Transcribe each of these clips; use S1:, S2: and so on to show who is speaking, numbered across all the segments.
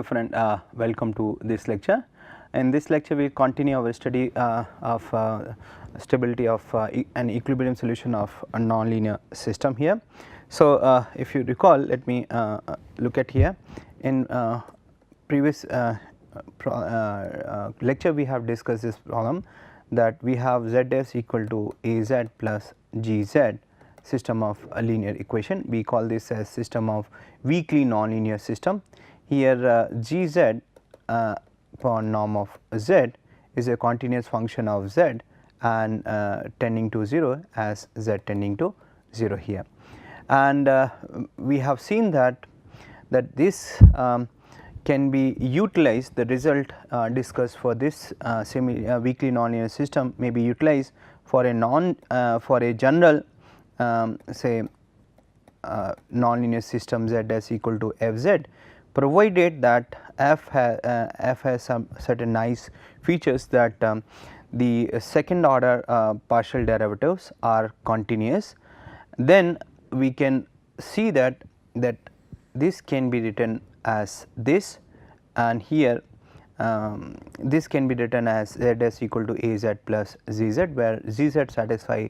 S1: Hello friend, welcome to this lecture. In this lecture we continue our study of stability of an equilibrium solution of a nonlinear system here. So, if you recall, let me look at here. In previous lecture we have discussed this problem that we have ZS equal to AZ plus GZ system of a linear equation. We call this as system of weakly nonlinear system. Here GZ upon norm of Z is a continuous function of Z and tending to 0 as Z tending to 0 here. And we have seen that this can be utilized, the result discussed for this weakly nonlinear system may be utilized for a for a general say nonlinear system Z is equal to Fz, provided that F has some certain nice features that the second order partial derivatives are continuous. Then we can see that this can be written as this, and here this can be written as ZS equal to AZ plus ZZ, where ZZ satisfy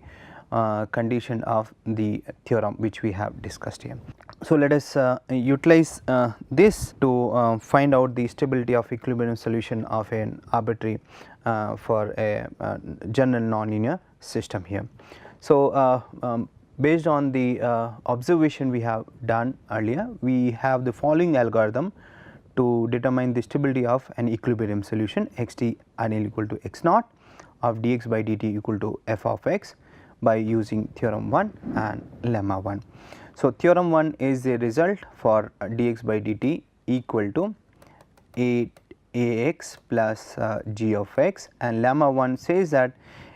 S1: condition of the theorem which we have discussed here. So, let us utilize this to find out the stability of equilibrium solution of an arbitrary for a general nonlinear system here. So, based on the observation we have done earlier, we have the following algorithm to determine the stability of an equilibrium solution: xt ideal equal to x naught of dx by dt equal to f of x by using theorem 1 and lemma 1. So, theorem 1 is the result for dx by dt equal to ax plus g of x, and lemma 1 says that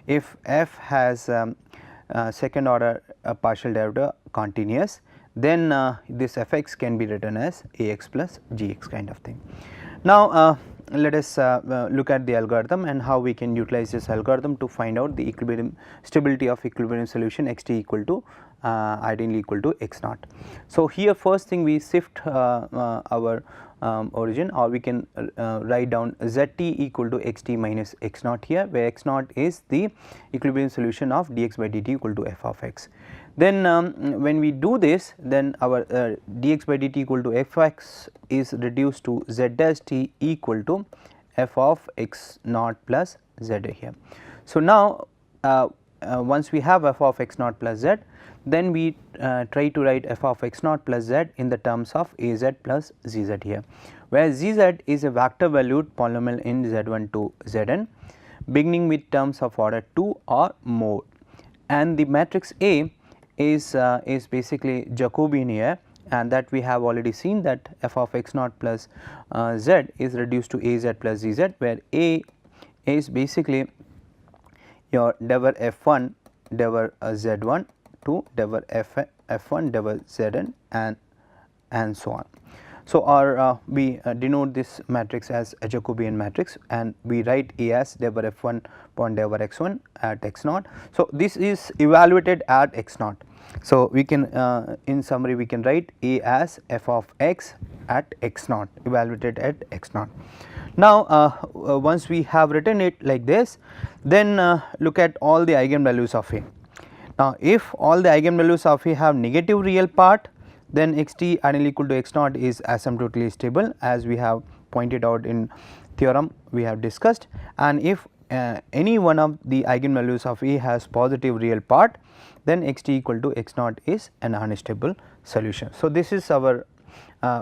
S1: if f has second order partial derivative continuous, then this fx can be written as ax plus gx kind of thing. Now, let us look at the algorithm and how we can utilize this algorithm to find out the equilibrium stability of equilibrium solution xt equal to ideally equal to x naught. So, here first thing we shift our origin, or we can write down zt equal to xt minus x naught here, where x naught is the equilibrium solution of dx by dt equal to f of x. Then when we do this, then our dx by dt equal to fx is reduced to z dash t equal to f of x naught plus z here. So, now once we have f of x naught plus z, then we try to write f of x naught plus z in the terms of az plus zz here, where zz is a vector valued polynomial in z1 to zn beginning with terms of order 2 or more, and the matrix A is basically Jacobian here, and that we have already seen that f of x naught plus z is reduced to az plus zz, where A is basically your dever f1 dever z1 to dever f1 dever zn and so on. So, our we denote this matrix as a Jacobian matrix, and we write A as dever f1 upon dever x1 at x naught. So, this is evaluated at x naught. So, we can in summary we can write A as f of x at x naught, evaluated at x naught. Now, once we have written it like this, then look at all the eigenvalues of A. Now, if all the eigenvalues of A have negative real part, then xt ideally equal to x naught is asymptotically stable, as we have pointed out in theorem we have discussed, and if any one of the eigenvalues of A has positive real part, then xt equal to x naught is an unstable solution. So, this is our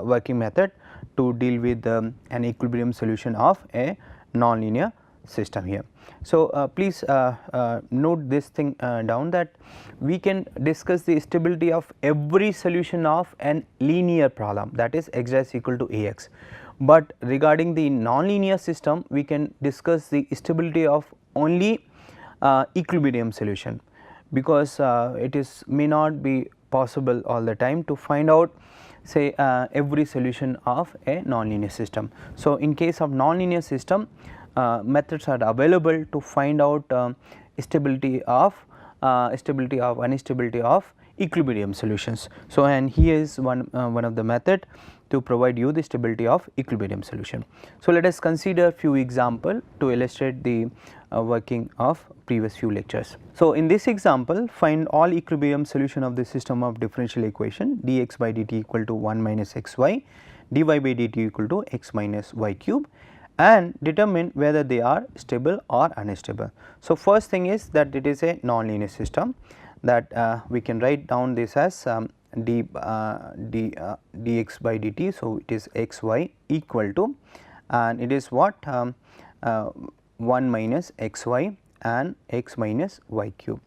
S1: working method to deal with an equilibrium solution of a nonlinear system here. So, please note this thing down, that we can discuss the stability of every solution of an linear problem, that is x dash equal to ax, but regarding the nonlinear system we can discuss the stability of only equilibrium solution, because it is may not be possible all the time to find out say every solution of a nonlinear system. So, in case of nonlinear system, methods are available to find out stability of instability of equilibrium solutions. So, and here is one of the method to provide you the stability of equilibrium solution. So, let us consider few example to illustrate the working of previous few lectures. So, in this example, find all equilibrium solution of the system of differential equation dx by dt equal to 1 minus xy, dy by dt equal to x minus y cube, and determine whether they are stable or unstable. So, first thing is that it is a nonlinear system, that we can write down this as dx by dt. So, it is xy equal to, and it is what 1 minus xy and x minus y cube.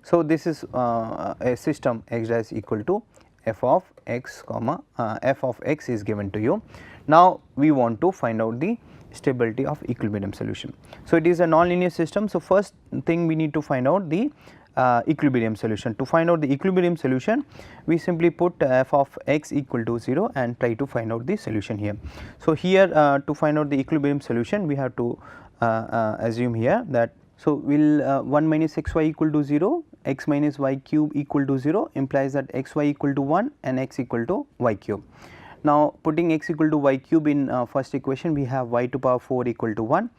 S1: So, this is a system x dash equal to f of x comma f of x is given to you. Now, we want to find out the stability of equilibrium solution. So, it is a nonlinear system. So, first thing we need to find out the equilibrium solution. To find out the equilibrium solution, we simply put f of x equal to 0 and try to find out the solution here. So, here to find out the equilibrium solution, we have to assume here that, so will 1 minus xy equal to 0, x minus y cube equal to 0 implies that xy equal to 1 and x equal to y cube. Now, putting x equal to y cube in first equation, we have y to power 4 equal to 1,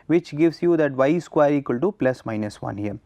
S1: which gives you that y square equal to plus minus 1 here.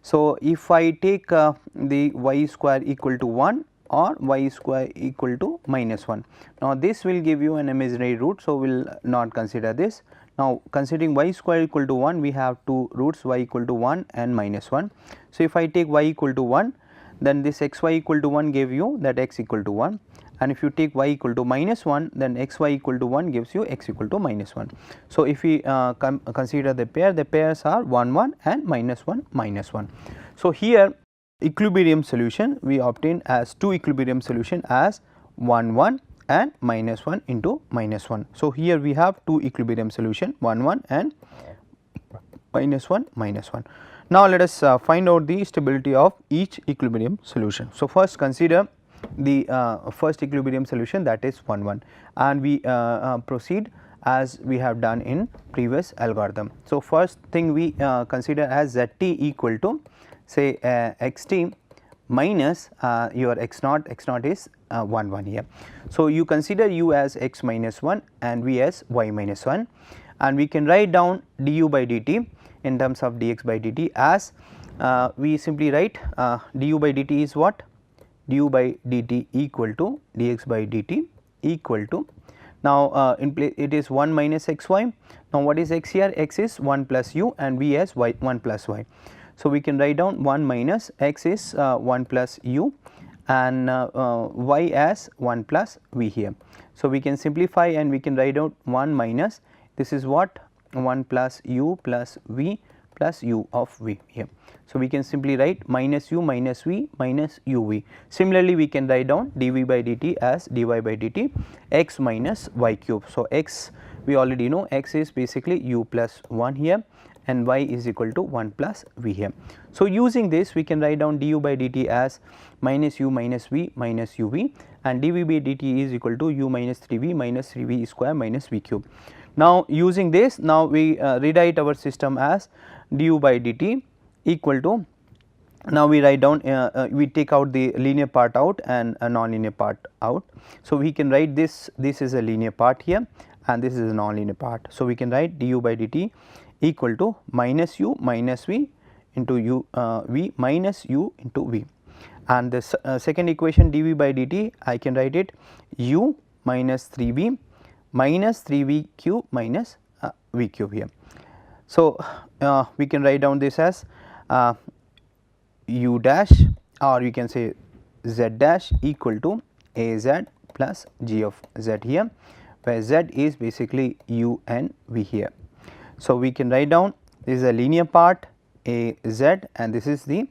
S1: So, if I take the y square equal to 1 or y square equal to minus 1, now this will give you an imaginary root. So, we will not consider this. Now, considering y square equal to 1, we have two roots, y equal to 1 and minus 1. So, if I take y equal to 1, then this xy equal to 1 gave you that x equal to 1, and if you take y equal to minus 1, then xy equal to 1 gives you x equal to minus 1. So, if we consider the pairs are 1 1 and minus 1 minus 1. So, here equilibrium solution we obtain as two equilibrium solution as 1 1 and minus 1 into minus 1. So, here we have two equilibrium solution 1 1 and minus 1 minus 1. Now, let us find out the stability of each equilibrium solution. So, first consider the first equilibrium solution, that is 1 1, and we proceed as we have done in previous algorithm. So, first thing we consider as zt equal to say xt minus your x naught is 1 1 here. So, you consider u as x minus 1 and v as y minus 1, and we can write down du by dt in terms of dx by dt as we simply write du by dt is what, du by dt equal to dx by dt equal to, now in place it is 1 minus xy. Now, what is x here? X is 1 plus u and v as y 1 plus y. So, we can write down 1 minus x is 1 plus u and y as 1 plus v here. So, we can simplify and we can write out 1 minus, this is what, 1 plus u plus v plus u of v here. So, we can simply write minus u minus v minus uv. Similarly, we can write down dv by dt as dy by dt x minus y cube. So, x we already know, x is basically u plus 1 here and y is equal to 1 plus v here. So, using this we can write down du by dt as minus u minus v minus uv, and dv by dt is equal to u minus 3v minus 3v square minus v cube. Now, using this, now we rewrite our system as du by dt equal to, now we write down we take out the linear part out and a non-linear part out. So, we can write this is a linear part here and this is a non-linear part. So, we can write du by dt equal to minus u minus v into u v minus u into v, and the second equation dv by dt I can write it u minus 3v minus 3v cube minus v cube here. So, we can write down this as u dash, or you can say z dash equal to a z plus g of z here, where z is basically u and v here. So, we can write down this is a linear part a z and this is the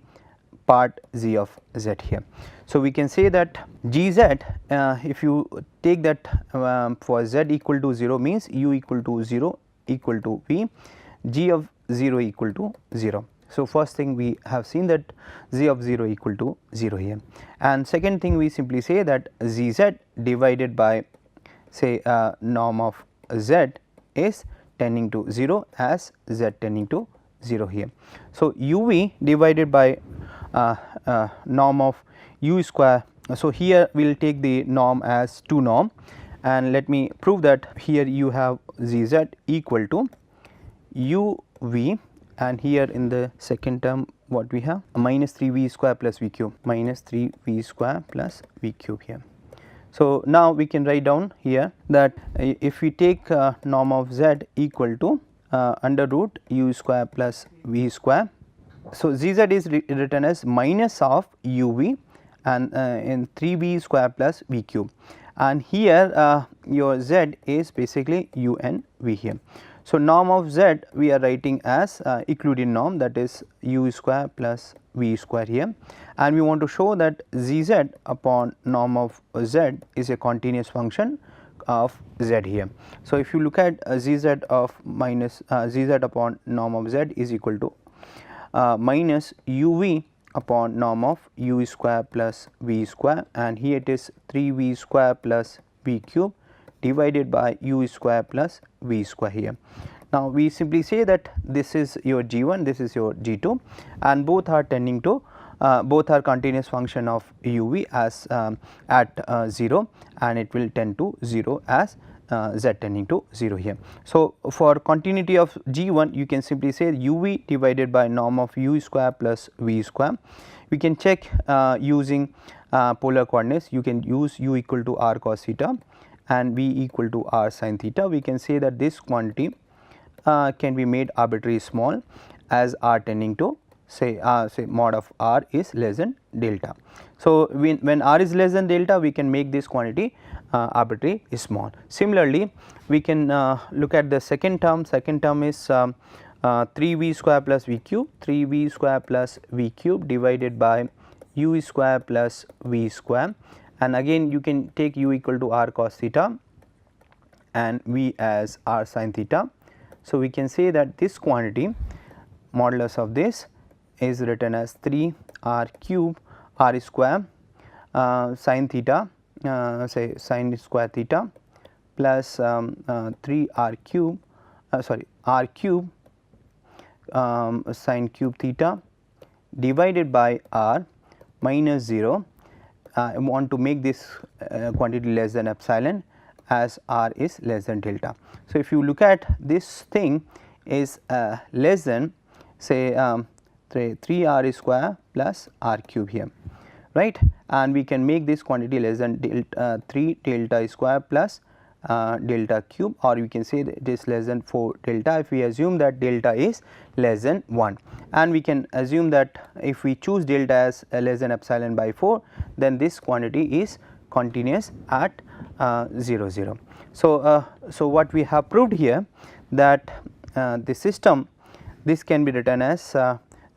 S1: part z of z here. So, we can say that gz if you take that for z equal to 0 means u equal to 0 equal to v, g of 0 equal to 0. So, first thing we have seen that z of 0 equal to 0 here, and second thing we simply say that zz divided by say norm of z is tending to 0 as z tending to 0 here. So, uv divided by norm of u square. So, here we will take the norm as 2 norm and let me prove that. Here you have Gz equal to uv, and here in the second term what we have, minus 3v square plus v cube, minus 3v square plus v cube here. So, now we can write down here that if we take norm of z equal to under root u square plus v square. So, Gz is written as minus of uv and in 3v square plus v cube, and here your z is basically u and v here. So, norm of z we are writing as Euclidean norm, that is u square plus v square here, and we want to show that Gz upon norm of z is a continuous function of z here. So, if you look at Gz of minus Gz upon norm of z is equal to minus uv upon norm of u square plus v square, and here it is 3v square plus v cube divided by u square plus v square here. Now, we simply say that this is your g1, this is your g2, and both are tending to both are continuous function of uv as at 0, and it will tend to 0 as z tending to 0 here. So, for continuity of g1 you can simply say uv divided by norm of u square plus v square. We can check using polar coordinates. You can use u equal to r cos theta and v equal to r sin theta. We can say that this quantity can be made arbitrarily small as r tending to say mod of r is less than delta. So, when r is less than delta we can make this quantity arbitrary small. Similarly, we can look at the second term. Second term is 3v square plus v cube, 3v square plus v cube divided by u square plus v square, and again you can take u equal to r cos theta and v as r sin theta. So, we can say that this quantity modulus of this is written as 3 r cube r square sin theta, say sin square theta plus 3 r cube r cube sin cube theta divided by r minus 0. I want to make this quantity less than epsilon as r is less than delta. So, if you look at this thing is less than say 3 r square plus r cube here, right, and we can make this quantity less than 3 delta square plus delta cube, or we can say that it is less than 4 delta if we assume that delta is less than 1, and we can assume that if we choose delta as less than epsilon by 4, then this quantity is continuous at 0 0. So, so what we have proved here that the system, this can be written as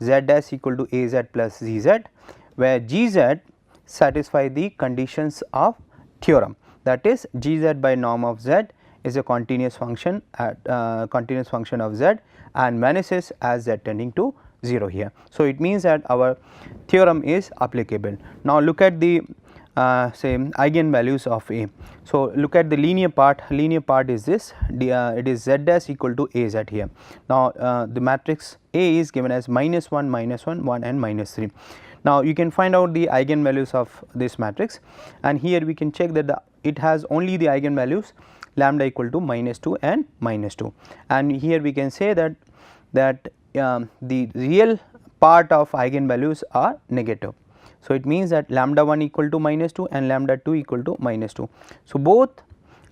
S1: z dash equal to az plus zz, where gz satisfy the conditions of theorem, that is gz by norm of z is a continuous function at continuous function of z and vanishes as z tending to 0 here. So, it means that our theorem is applicable. Now, look at the say eigenvalues of A. So, look at the linear part is this, it is z dash equal to az here. Now, the matrix A is given as -1, -1, 1 and -3. Now, you can find out the eigenvalues of this matrix, and here we can check that it has only the eigenvalues lambda equal to -2 and -2, and here we can say that the real part of eigenvalues are negative. So, it means that lambda 1 equal to -2 and lambda 2 equal to -2. So, both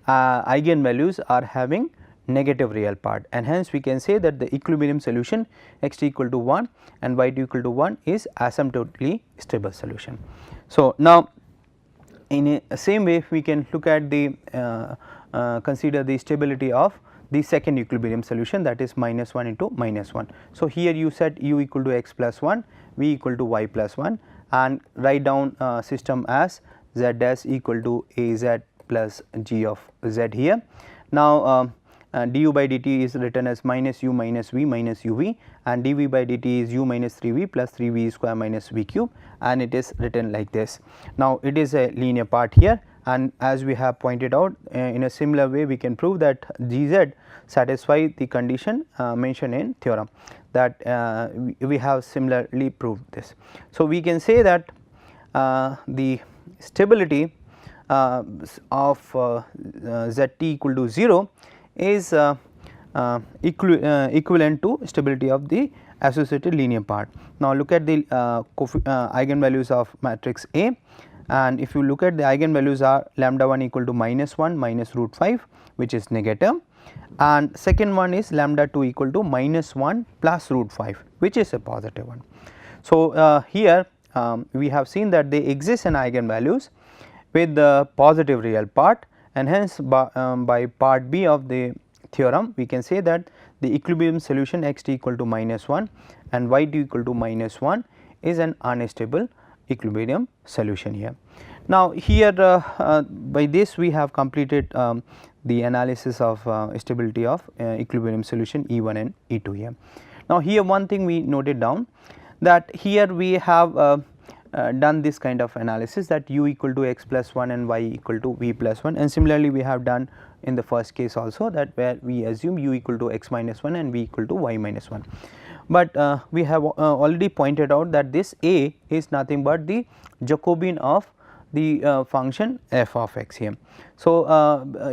S1: eigenvalues are having negative real part, and hence we can say that the equilibrium solution x t equal to 1 and y t equal to 1 is asymptotically stable solution. So, now in a same way we can look at the consider the stability of the second equilibrium solution, that is -1 into -1. So, here you set u equal to x plus 1, v equal to y plus 1, and write down system as z dash equal to az plus g of z here. Now, du by dt is written as minus u minus v minus uv, and dv by dt is u minus 3v plus 3v square minus v cube, and it is written like this. Now, it is a linear part here, and as we have pointed out in a similar way we can prove that Gz satisfy the condition mentioned in theorem, that we have similarly proved this. So, we can say that the stability zt equal to 0 is equivalent to stability of the associated linear part. Now, look at the eigenvalues of matrix A, and if you look at the eigenvalues are lambda 1 equal to minus 1 minus root 5, which is negative, and second one is lambda 2 equal to minus 1 plus root 5, which is a positive one. So, here we have seen that they exist in eigenvalues with the positive real part, and hence by part B of the theorem we can say that the equilibrium solution x t equal to minus 1 and y t equal to minus 1 is an unstable equilibrium solution here. Now, here by this we have completed the analysis of stability of equilibrium solution E1 and E2 here. Now, here one thing we noted down, that here we have done this kind of analysis, that u equal to x plus 1 and y equal to v plus 1, and similarly we have done in the first case also, that where we assume u equal to x minus 1 and v equal to y minus 1. But we have already pointed out that this a is nothing but the Jacobian of the function f of x here. So,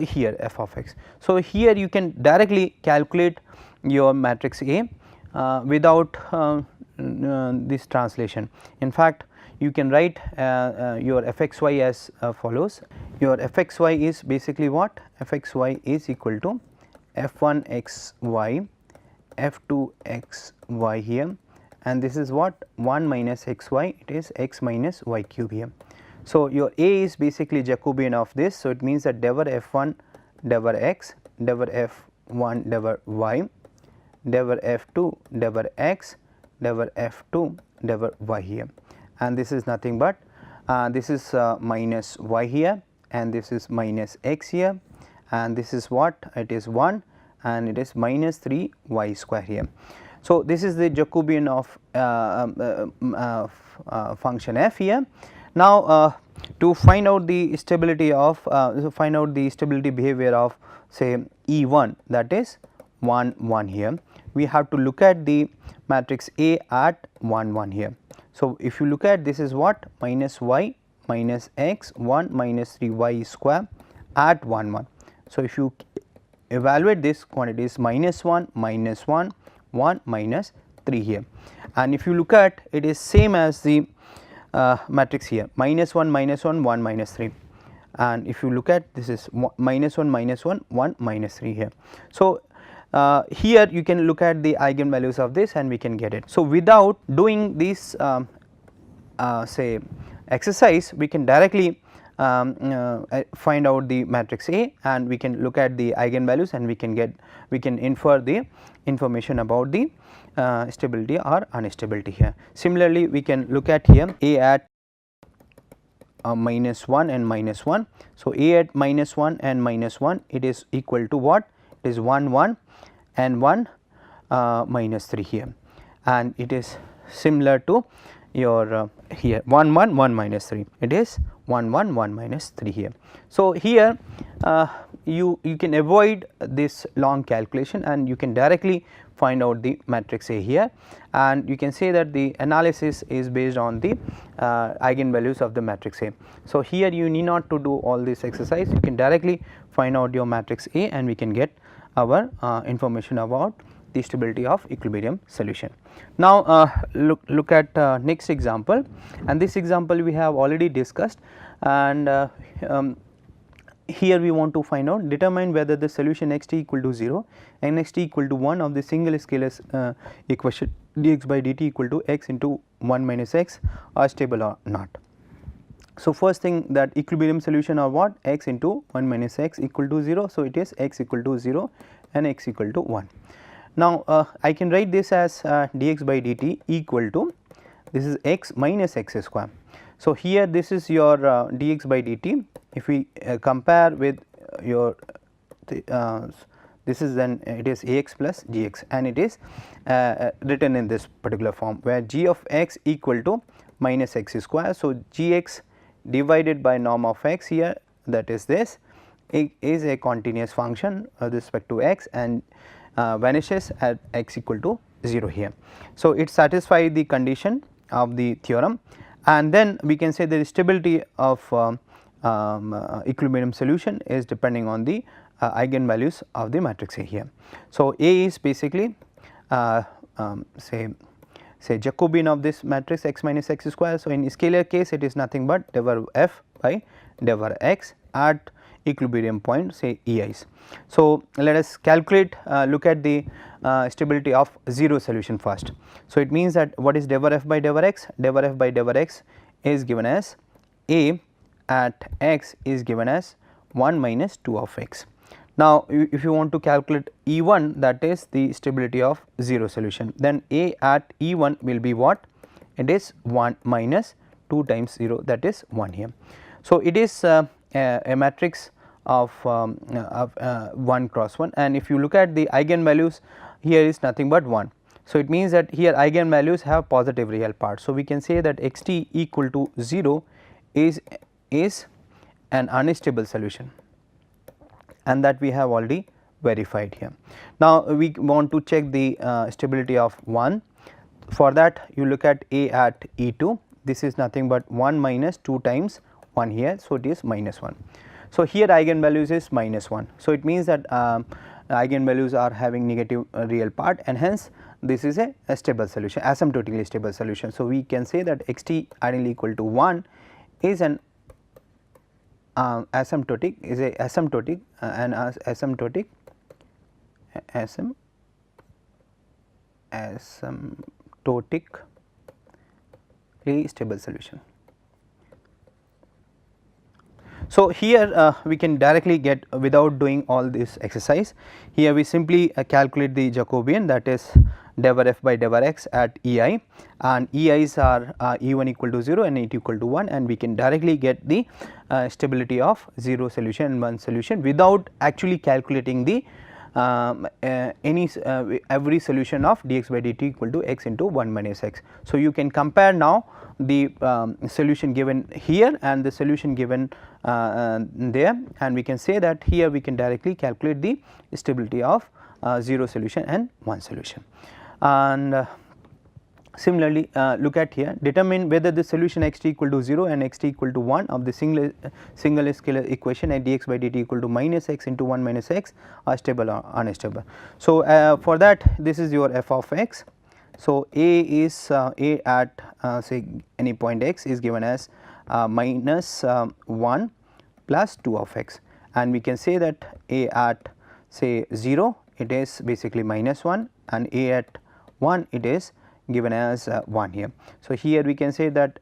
S1: here f of x. So, here you can directly calculate your matrix A without this translation. In fact, you can write your fxy as follows. Your fxy is basically what? Fxy is equal to f1 xy, f2 xy here, and this is what 1 minus xy, it is x minus y cube here. So, your A is basically Jacobian of this. So, it means that dever f1 dever x, dever f1 dever y, dever f2 dever x, dever f2 dever y here, and this is nothing but this is minus y here, and this is minus x here, and this is what? It is 1 and it is minus 3 y square here. So, this is the Jacobian of function f here. Now, to find out the stability of stability behavior of say E1, that is 1 1 here, we have to look at the matrix A at 1 1 here. So, if you look at this is what? Minus y minus x 1 minus 3 y square at 1 1. So, if you evaluate this quantity is minus 1 minus 1 1 minus 3 here, and if you look at it is same as the matrix here minus 1 minus 1 1 minus 3, and if you look at this is minus 1 minus 1 1 minus 3 here. So, here you can look at the eigenvalues of this and we can get it. So, without doing this say exercise, we can directly find out the matrix A, and we can look at the eigenvalues and we can infer the information about the stability or instability here. Similarly, we can look at here A at minus 1 and minus 1. So, A at minus 1 and minus 1, it is equal to what? It is 1 1 and 1 minus 3 here, and it is similar to your here 1 1 1 minus 3, it is 1 1 1 minus 3 here. So, here you can avoid this long calculation and you can directly find out the matrix A here, and you can say that the analysis is based on the eigenvalues of the matrix A. So, here you need not to do all this exercise, you can directly find out your matrix A and we can get our information about the stability of equilibrium solution. Now, look at next example, and this example we have already discussed, and here we want to find out, determine whether the solution x t equal to 0 and x t equal to 1 of the single scalar equation dx by dt equal to x into 1 minus x are stable or not. So, first thing, that equilibrium solution are what? X into 1 minus x equal to 0. So, it is x equal to 0 and x equal to 1. Now, I can write this as dx by dt equal to, this is x minus x square. So, here this is your dx by dt. If we compare with your this is, then it is ax plus gx, and it is written in this particular form where g of x equal to minus x square. So, gx divided by norm of x here, that is this, is a continuous function with respect to x and vanishes at x equal to 0 here. So, it satisfies the condition of the theorem, and then we can say the stability of equilibrium solution is depending on the eigenvalues of the matrix A here. So, A is basically say Jacobian of this matrix x minus x square. So, in scalar case it is nothing but del over f by del over x at equilibrium point say EIs. So, let us calculate look at the stability of 0 solution first. So, it means that what is del over f by del over x? Del over f by del over x is given as A at x is given as 1 minus 2 of x. Now, if you want to calculate E1, that is the stability of 0 solution, then A at E1 will be what? It is 1 minus 2 times 0, that is 1 here. So, it is a matrix of 1 cross 1, and if you look at the eigenvalues, here is nothing but 1. So, it means that here eigenvalues have positive real part. So, we can say that x t equal to 0 is an unstable solution, and that we have already verified here. Now, we want to check the stability of 1. For that you look at A at E2, this is nothing but 1 minus 2 times 1 here. So, it is minus 1. So, here eigenvalues is minus 1. So, it means that eigenvalues are having negative real part, and hence this is a stable solution, asymptotically stable solution. So, we can say that x t ideally equal to 1 is an asymptotic asymptotically stable solution. So, here we can directly get without doing all this exercise. Here we simply calculate the Jacobian, that is del over f by del over x at EI, and EIs are E1 equal to 0 and E2 equal to 1, and we can directly get the stability of 0 solution and 1 solution without actually calculating the every solution of dx by dt equal to x into 1 minus x. So, you can compare now the solution given here and the solution given there, and we can say that here we can directly calculate the stability of 0 solution and 1 solution. And similarly, look at here, determine whether the solution x t equal to 0 and x t equal to 1 of the single scalar equation at dx by dt equal to minus x into 1 minus x are stable or unstable. So, for that this is your f of x. So, A is A at say any point x is given as minus 1 plus 2 of x, and we can say that A at say 0 it is basically minus 1, and A at 1 it is given as 1 here. So, here we can say that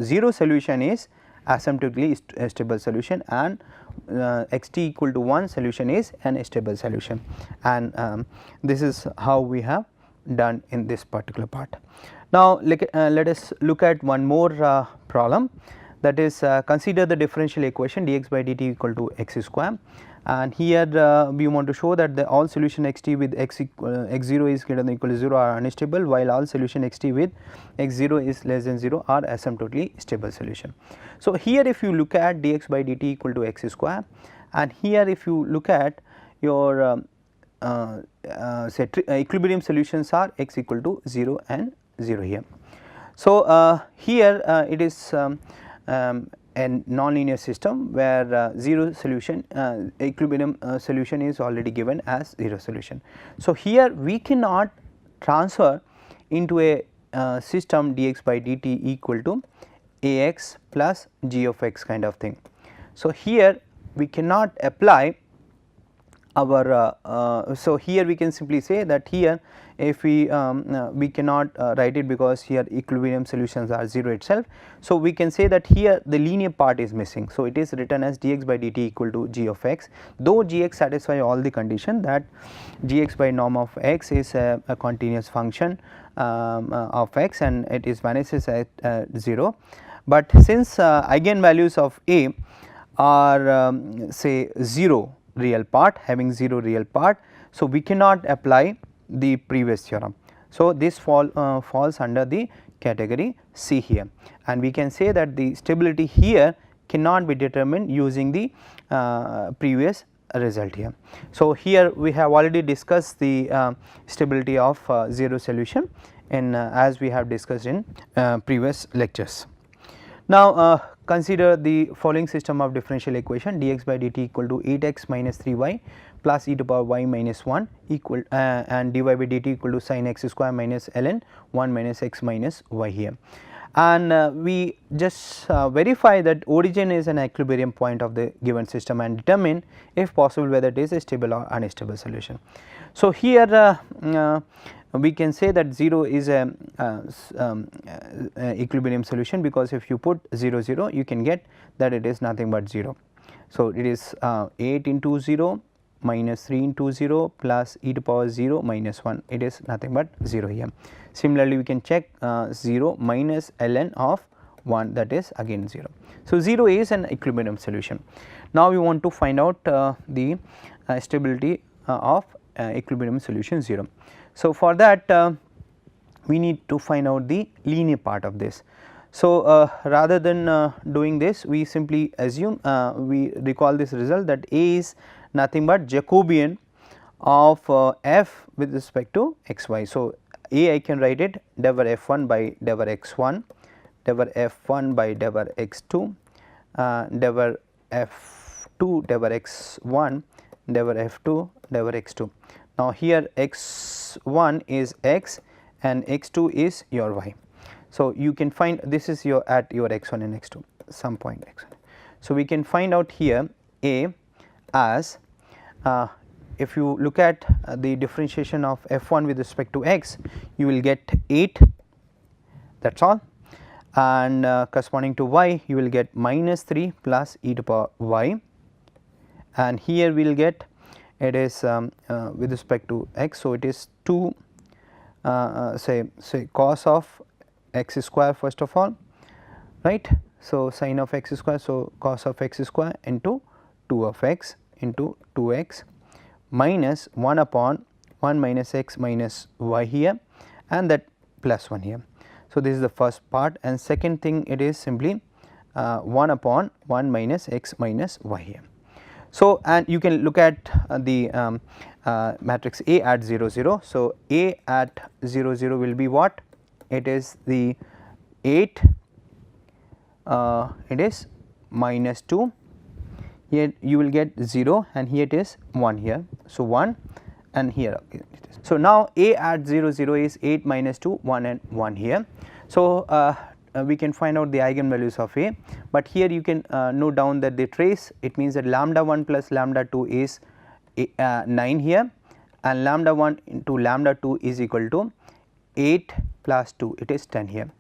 S1: 0 solution is asymptotically stable solution, and x t equal to 1 solution is an stable solution, and this is how we have done in this particular part. Now, let us look at one more problem, that is consider the differential equation dx by dt equal to x square, and here we want to show that the all solution x t with x 0 is greater than or equal to 0 are unstable, while all solution x t with x 0 is less than 0 are asymptotically stable solution. So, here if you look at dx by dt equal to x square, and here if you look at your say equilibrium solutions are x equal to 0 and 0 here. So, here it is a nonlinear system where 0 solution equilibrium solution is already given as 0 solution. So, here we cannot transfer into a system dx by dt equal to Ax plus g of x kind of thing. So, here we cannot apply our so here we can simply say that here if we cannot write it because here equilibrium solutions are 0 itself. So, we can say that here the linear part is missing. So, it is written as dx by dt equal to g of x, though gx satisfy all the condition that gx by norm of x is a continuous function of x and it is vanishes at 0, but since eigenvalues of A are say 0 real part, having 0 real part. So, we cannot apply the previous theorem. So, this falls under the category C here, and we can say that the stability here cannot be determined using the previous result here. So, here we have already discussed the stability of 0 solution in as we have discussed in previous lectures. Now, consider the following system of differential equation: dx by dt equal to 8x minus 3y plus e to power y minus 1 equal and dy by dt equal to sin x square minus ln 1 minus x minus y here. And we just verify that origin is an equilibrium point of the given system and determine if possible whether it is a stable or unstable solution. So, here we can say that 0 is a equilibrium solution, because if you put 0 0 you can get that it is nothing but 0. So, it is 8 into 0 minus 3 into 0 plus e to power 0 minus 1, it is nothing but 0 here. Similarly, we can check 0 minus ln of 1, that is again 0. So, 0 is an equilibrium solution. Now, we want to find out the stability of equilibrium solution 0. So, for that we need to find out the linear part of this. So, rather than doing this, we simply assume we recall this result that A is nothing but Jacobian of f with respect to x y. So, A I can write it del over f1 by del over x1, del over f1 by del over x2, del over f2 del over x1, del over f2 del over x2. Now, here x1 is x and x2 is your y. So, you can find this is your at your x1 and x2 some point x1. So, we can find out here A as if you look at the differentiation of f1 with respect to x, you will get 8, that is all, and corresponding to y you will get minus 3 plus e to power y, and here we will get it is with respect to x. So, it is 2 say cos of x square first of all, right. So, sin of x square, so cos of x square into 2 of x into 2x minus 1 upon 1 minus x minus y here, and that plus 1 here. So, this is the first part, and second thing it is simply 1 upon 1 minus x minus y here. So, and you can look at the matrix A at 0 0. So, A at 0 0 will be what? It is the 8, it is minus 2, here you will get 0 and here it is 1 here. So, 1 and here it is. So, now A at 0 0 is 8 minus 2, 1 and 1 here. So, we can find out the eigenvalues of A, but here you can note down that the trace, it means that lambda 1 plus lambda 2 is 9 here, and lambda 1 into lambda 2 is equal to 8 plus 2, it is 10 here.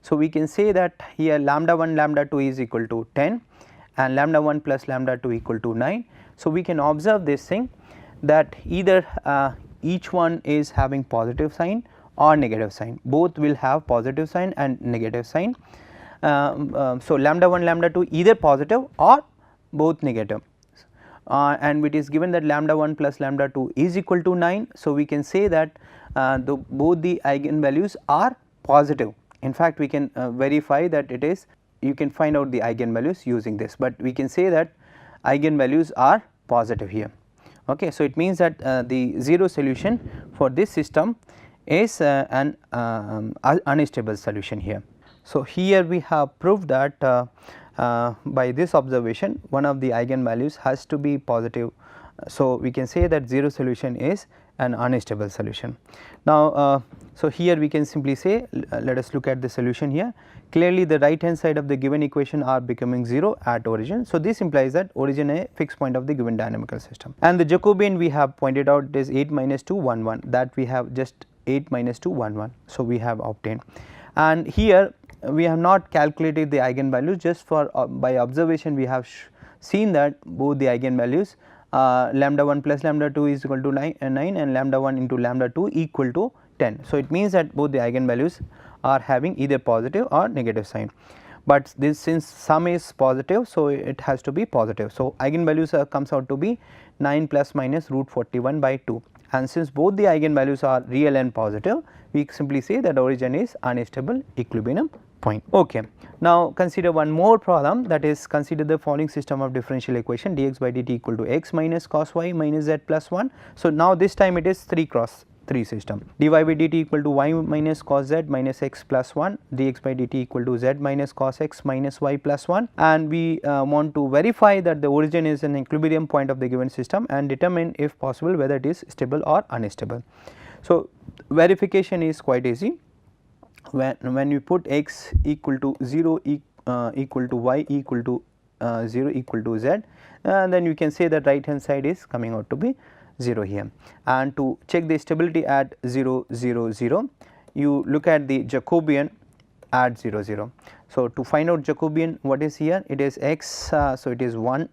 S1: So, we can say that here lambda 1 lambda 2 is equal to 10 and lambda 1 plus lambda 2 equal to 9. So, we can observe this thing that either each one is having positive sign or negative sign, both will have positive sign and negative sign. So, lambda 1 lambda 2 either positive or both negative, and it is given that lambda 1 plus lambda 2 is equal to 9. So, we can say that both the eigenvalues are positive. In fact, we can verify that it is, you can find out the eigenvalues using this, but we can say that eigenvalues are positive here. Okay. So, it means that the 0 solution for this system is an unstable solution here. So, here we have proved that by this observation one of the eigenvalues has to be positive. So, we can say that 0 solution is an unstable solution. Now, so here we can simply say, let us look at the solution here. Clearly, the right hand side of the given equation are becoming 0 at origin. So, this implies that origin a fixed point of the given dynamical system, and the Jacobian we have pointed out is 8 minus 2 1 1, that we have just 8 minus 2 1 1. So, we have obtained, and here we have not calculated the eigenvalues, just for by observation we have seen that both the eigenvalues lambda 1 plus lambda 2 is equal to 9 and lambda 1 into lambda 2 equal to 10. So, it means that both the eigenvalues are having either positive or negative sign, but this since sum is positive, so it has to be positive. So, eigenvalues comes out to be 9 plus minus root 41 by 2, and since both the eigenvalues are real and positive, we simply say that origin is unstable equilibrium point. Okay. Now, consider one more problem, that is, consider the following system of differential equation: dx by dt equal to x minus cos y minus z plus 1. So, now this time it is 3 cross 3 system. dy by dt equal to y minus cos z minus x plus 1, dx by dt equal to z minus cos x minus y plus 1, and we want to verify that the origin is an equilibrium point of the given system and determine if possible whether it is stable or unstable. So, verification is quite easy. When you put x equal to 0 equal to y equal to 0 equal to z, then you can say that right hand side is coming out to be 0 here. And to check the stability at 0 0 0, you look at the Jacobian at 0 0. So, to find out Jacobian, what is here? It is x, so it is 1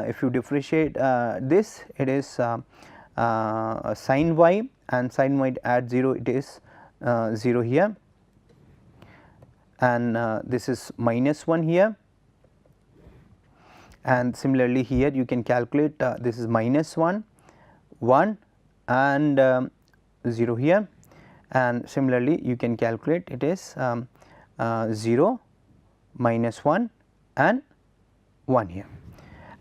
S1: if you differentiate this, it is sin y, and sin y at 0 it is 0 here, and this is minus 1 here, and similarly here you can calculate this is minus 1, 1 and 0 here, and similarly you can calculate it is 0, minus 1 and 1 here,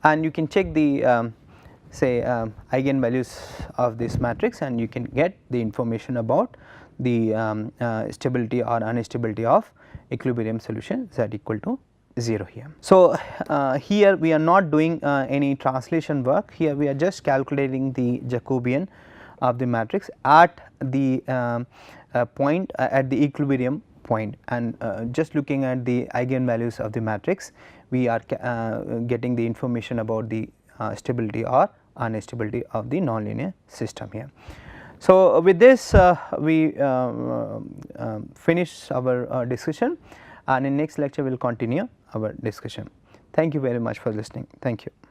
S1: and you can check the say eigenvalues of this matrix, and you can get the information about the stability or instability of equilibrium solution z equal to 0 here. So, here we are not doing any translation work, here we are just calculating the Jacobian of the matrix at the point at the equilibrium point, and just looking at the eigenvalues of the matrix, we are getting the information about the stability or instability of the nonlinear system here. So, with this we finish our discussion, and in next lecture we will continue our discussion. Thank you very much for listening. Thank you.